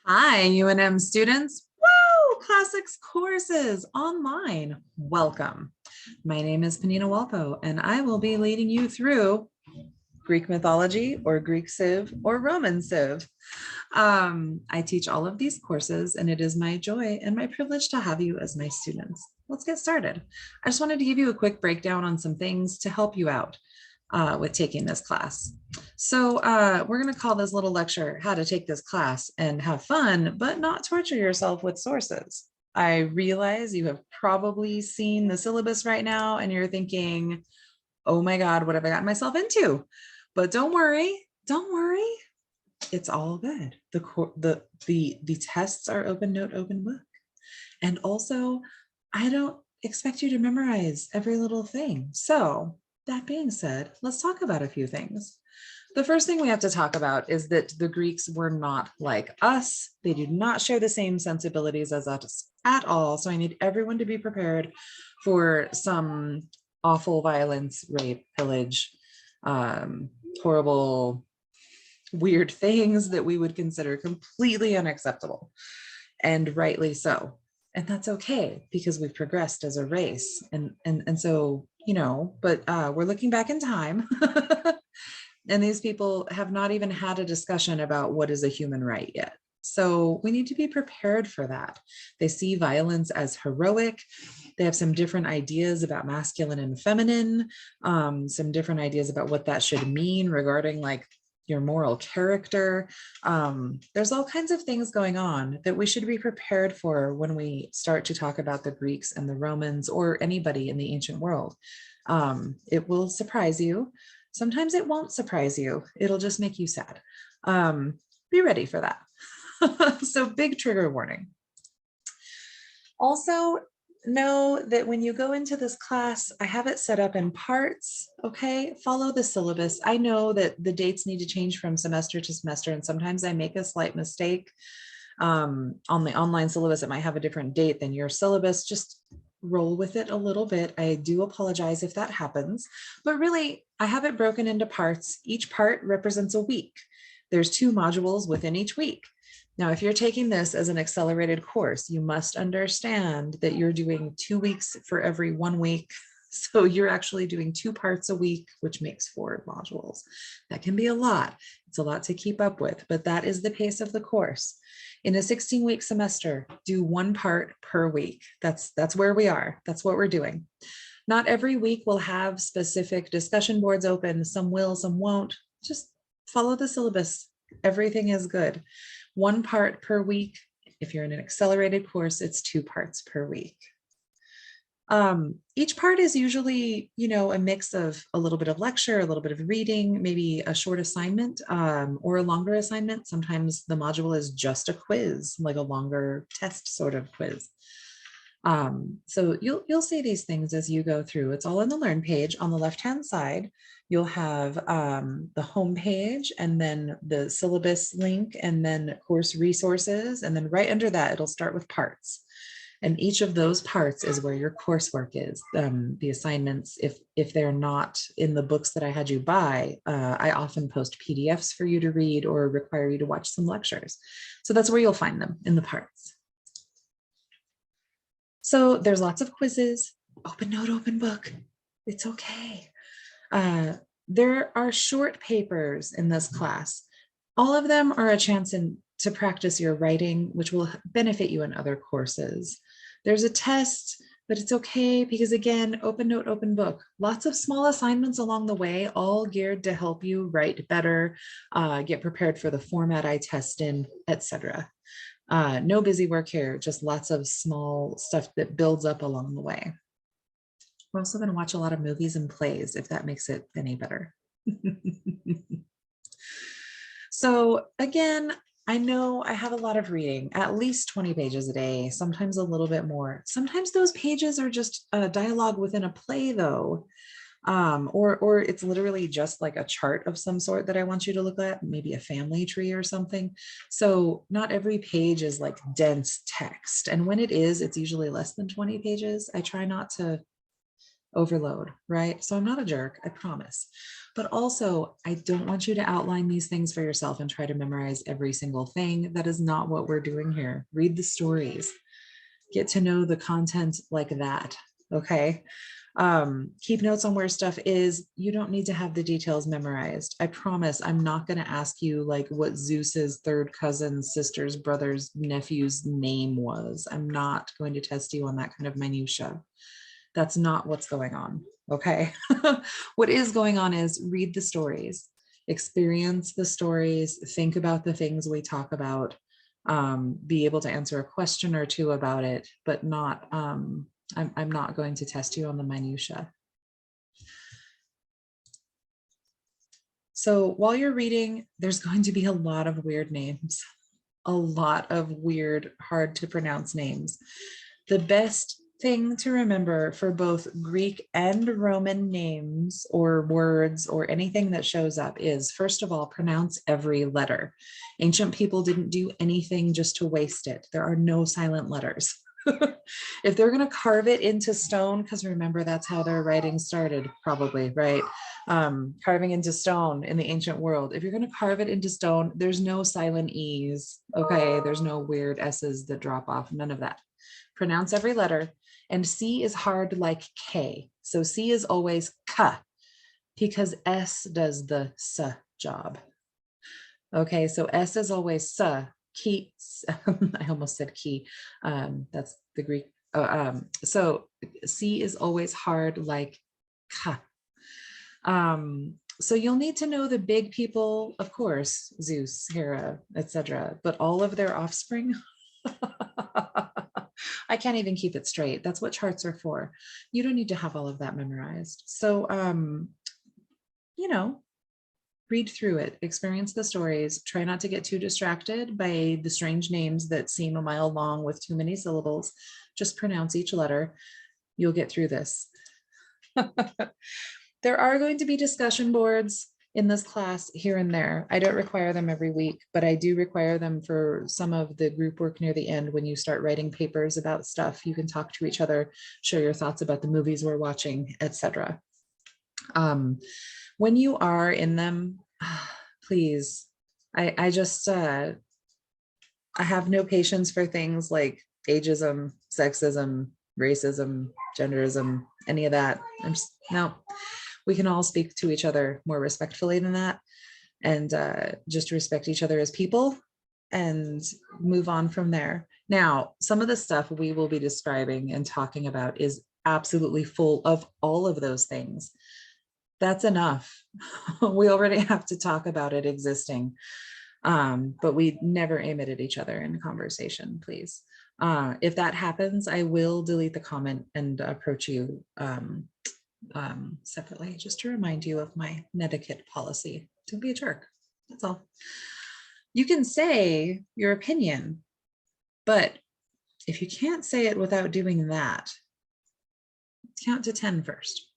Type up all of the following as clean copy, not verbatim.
Hi, UNM students. Woo! Classics courses online. Welcome. My name is Panina Walpo, and I will be leading you through Greek mythology or Greek Civ or Roman Civ. I teach all of these courses, and it is my joy and my privilege to have you as my students. Let's get started. I just wanted to give you a quick breakdown on some things to help you out with taking this class. So we're going to call this little lecture how to take this class and have fun, but not torture yourself with sources. I realize you have probably seen the syllabus right now and you're thinking, oh my God, what have I gotten myself into? But don't worry, it's all good. The tests are open note, open book. And also, I don't expect you to memorize every little thing. So that being said, let's talk about a few things. The first thing we have to talk about is that the Greeks were not like us. They do not share the same sensibilities as us at all. So I need everyone to be prepared for some awful violence, rape, pillage, horrible, weird things that we would consider completely unacceptable, and rightly so. And that's okay because we've progressed as a race. And so, but we're looking back in time and these people have not even had a discussion about what is a human right yet. So we need to be prepared for that. They see violence as heroic. They have some different ideas about masculine and feminine, some different ideas about what that should mean regarding like your moral character. There's all kinds of things going on that we should be prepared for when we start to talk about the Greeks and the Romans or anybody in the ancient world. It will surprise you. Sometimes it won't surprise you. It'll just make you sad. Be ready for that. So big trigger warning. Also, know that when you go into this class, I have it set up in parts, okay? Follow the syllabus. I know that the dates need to change from semester to semester, and sometimes I make a slight mistake. On the online syllabus, it might have a different date than your syllabus. Just roll with it a little bit. I do apologize if that happens, but really, I have it broken into parts. Each part represents a week. There's 2 modules within each week. Now, if you're taking this as an accelerated course, you must understand that you're doing 2 weeks for every 1 week. So you're actually doing 2 parts a week, which makes 4 modules. That can be a lot. It's a lot to keep up with, but that is the pace of the course. In a 16-week semester, do 1 part per week. That's where we are. That's what we're doing. Not every week will have specific discussion boards open. Some will, some won't. Just follow the syllabus. Everything is good. 1 part per week. If you're in an accelerated course, it's 2 parts per week. Each part is usually, a mix of a little bit of lecture, a little bit of reading, maybe a short assignment, or a longer assignment. Sometimes the module is just a quiz, like a longer test sort of quiz. So you'll see these things as you go through. It's all on the Learn page. On the left-hand side, you'll have the home page and then the syllabus link and then course resources. And then right under that, it'll start with parts. And each of those parts is where your coursework is. The assignments, if they're not in the books that I had you buy, I often post PDFs for you to read or require you to watch some lectures. So that's where you'll find them, in the parts. So there's lots of quizzes, open note, open book. It's okay. There are short papers in this class. All of them are a chance to practice your writing, which will benefit you in other courses. There's a test, but it's okay because again, open note, open book. Lots of small assignments along the way, all geared to help you write better, get prepared for the format I test in, etc. No busy work here, just lots of small stuff that builds up along the way. We're also going to watch a lot of movies and plays, if that makes it any better. So again, I know I have a lot of reading, at least 20 pages a day, sometimes a little bit more. Sometimes those pages are just a dialogue within a play though. Or it's literally just like a chart of some sort that I want you to look at, maybe a family tree or something. So not every page is like dense text. And when it is, it's usually less than 20 pages. I try not to overload, right? So I'm not a jerk, I promise. But also, I don't want you to outline these things for yourself and try to memorize every single thing. That is not what we're doing here. Read the stories, get to know the content like that. Okay. Keep notes on where stuff is. You don't need to have the details memorized. I promise I'm not going to ask you like what Zeus's third cousin's sister's brother's nephew's name was. I'm not going to test you on that kind of minutia. That's not what's going on. Okay. What is going on is read the stories, experience the stories, think about the things we talk about, be able to answer a question or two about it, but not, I'm not going to test you on the minutia. So while you're reading, there's going to be a lot of weird names, a lot of weird, hard to pronounce names. The best thing to remember for both Greek and Roman names or words or anything that shows up is, first of all, pronounce every letter. Ancient people didn't do anything just to waste it. There are no silent letters. If they're going to carve it into stone, because remember, that's how their writing started, probably, right? Carving into stone in the ancient world. If you're going to carve it into stone, there's no silent E's. Okay. There's no weird S's that drop off. None of that. Pronounce every letter. And C is hard like K. So C is always K because S does the S job. Okay, so S is always S. Key, I almost said key. That's the Greek. So C is always hard like K. So you'll need to know the big people, of course, Zeus, Hera, etc., but all of their offspring. I can't even keep it straight. That's what charts are for. You don't need to have all of that memorized. So, you know, read through it, experience the stories, try not to get too distracted by the strange names that seem a mile long with too many syllables. Just pronounce each letter. You'll get through this. There are going to be discussion boards in this class here and there. I don't require them every week, but I do require them for some of the group work near the end. When you start writing papers about stuff, you can talk to each other, share your thoughts about the movies we're watching, etc. When you are in them, please, I just, I have no patience for things like ageism, sexism, racism, genderism, any of that. I'm just, no. We can all speak to each other more respectfully than that, and just respect each other as people and move on from there. Now, some of the stuff we will be describing and talking about is absolutely full of all of those things. That's enough. We already have to talk about it existing, but we never aim it at each other in conversation, please. If that happens, I will delete the comment and approach you separately, just to remind you of my netiquette policy. Don't be a jerk. That's all. You can say your opinion, but if you can't say it without doing that, count to 10 first.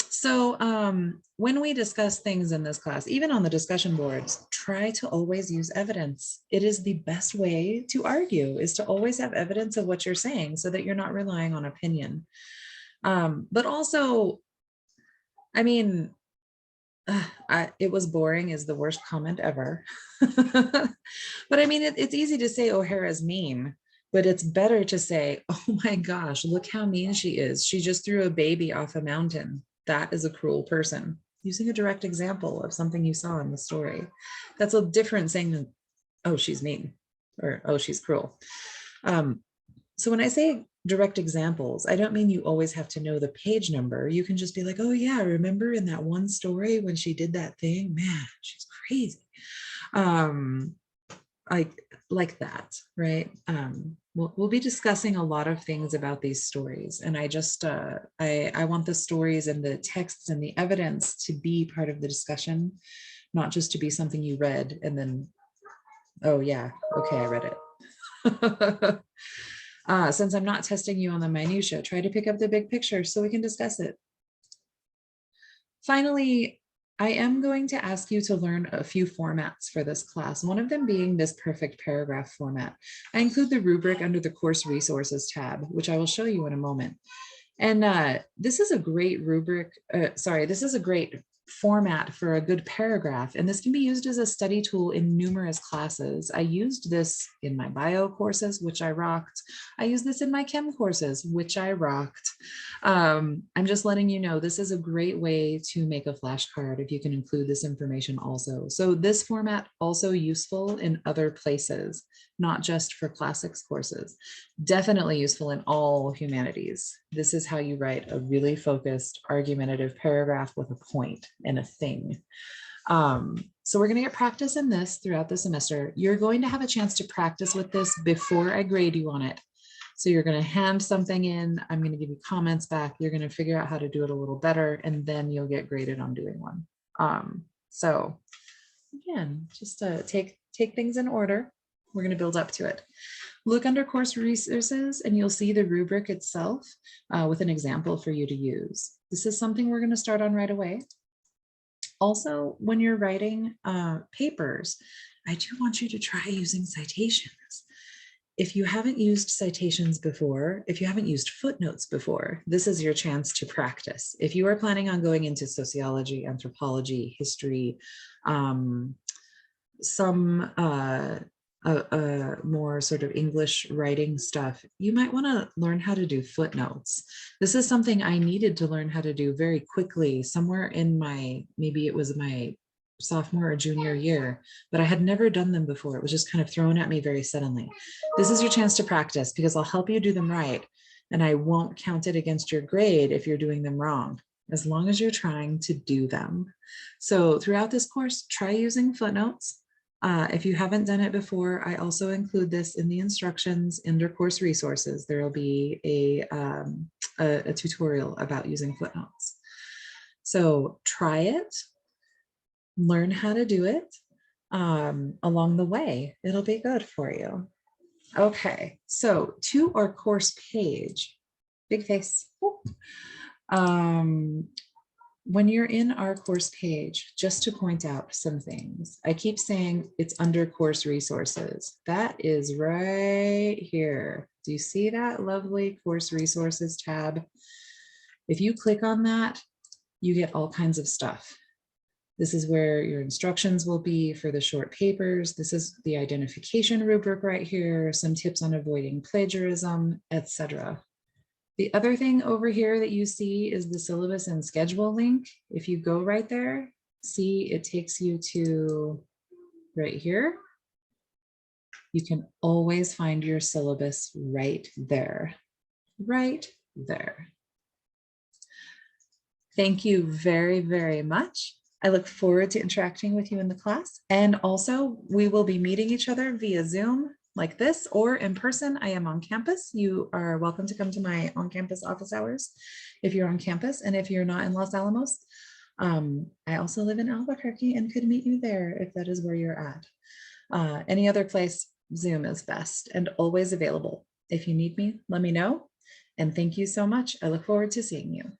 So when we discuss things in this class, even on the discussion boards, try to always use evidence. It is the best way to argue, is to always have evidence of what you're saying so that you're not relying on opinion. But also, I mean, it was boring is the worst comment ever. But I mean, it's easy to say O'Hara's mean, but it's better to say, oh my gosh, look how mean she is. She just threw a baby off a mountain. That is a cruel person. Using a direct example of something you saw in the story. That's a different saying than, oh, she's mean, or oh, she's cruel. So when I say direct examples, I don't mean you always have to know the page number. You can just be like, oh yeah, remember in that one story when she did that thing? Man, she's crazy. Like that, right? We'll be discussing a lot of things about these stories, and I just I want the stories and the texts and the evidence to be part of the discussion, not just to be something you read and then, oh yeah, okay, I read it. Since I'm not testing you on the minutia, try to pick up the big picture so we can discuss it. Finally, I am going to ask you to learn a few formats for this class, one of them being this perfect paragraph format. I include the rubric under the course resources tab, which I will show you in a moment. And this is a great rubric, this is a great format for a good paragraph, and this can be used as a study tool in numerous classes. I used this in my bio courses, which I rocked. I use this in my chem courses, which I rocked. I'm just letting you know this is a great way to make a flashcard if you can include this information also. So this format also useful in other places, not just for classics courses. Definitely useful in all humanities. This is how you write a really focused, argumentative paragraph with a point and a thing. So we're going to get practice in this throughout the semester. You're going to have a chance to practice with this before I grade you on it. So you're going to hand something in. I'm going to give you comments back. You're going to figure out how to do it a little better, and then you'll get graded on doing one. So again, just take things in order. We're going to build up to it. Look under course resources and you'll see the rubric itself with an example for you to use. This is something we're going to start on right away. Also, when you're writing papers, I do want you to try using citations. If you haven't used citations before, if you haven't used footnotes before, this is your chance to practice. If you are planning on going into sociology, anthropology, history, some more sort of English writing stuff, you might want to learn how to do footnotes. This is something I needed to learn how to do very quickly somewhere in maybe it was my sophomore or junior year, but I had never done them before. It was just kind of thrown at me very suddenly. This is your chance to practice because I'll help you do them right, and I won't count it against your grade if you're doing them wrong, as long as you're trying to do them. So throughout this course, try using footnotes. If you haven't done it before, I also include this in the instructions under course resources. There will be a tutorial about using footnotes. So try it, learn how to do it along the way. It'll be good for you. Okay, so to our course page, big face. When you're in our course page, just to point out some things, I keep saying it's under course resources. That is right here. Do you see that lovely course resources tab? If you click on that, you get all kinds of stuff. This is where your instructions will be for the short papers. This is the identification rubric right here, some tips on avoiding plagiarism, etc. The other thing over here that you see is the syllabus and schedule link. If you go right there, see it takes you to right here. You can always find your syllabus right there, right there. Thank you very, very much. I look forward to interacting with you in the class. And also we will be meeting each other via Zoom like this or in person. I am on campus. You are welcome to come to my on-campus office hours if you're on campus. And if you're not in Los Alamos, I also live in Albuquerque and could meet you there if that is where you're at. Any other place, Zoom is best and always available. If you need me, let me know. And thank you so much. I look forward to seeing you.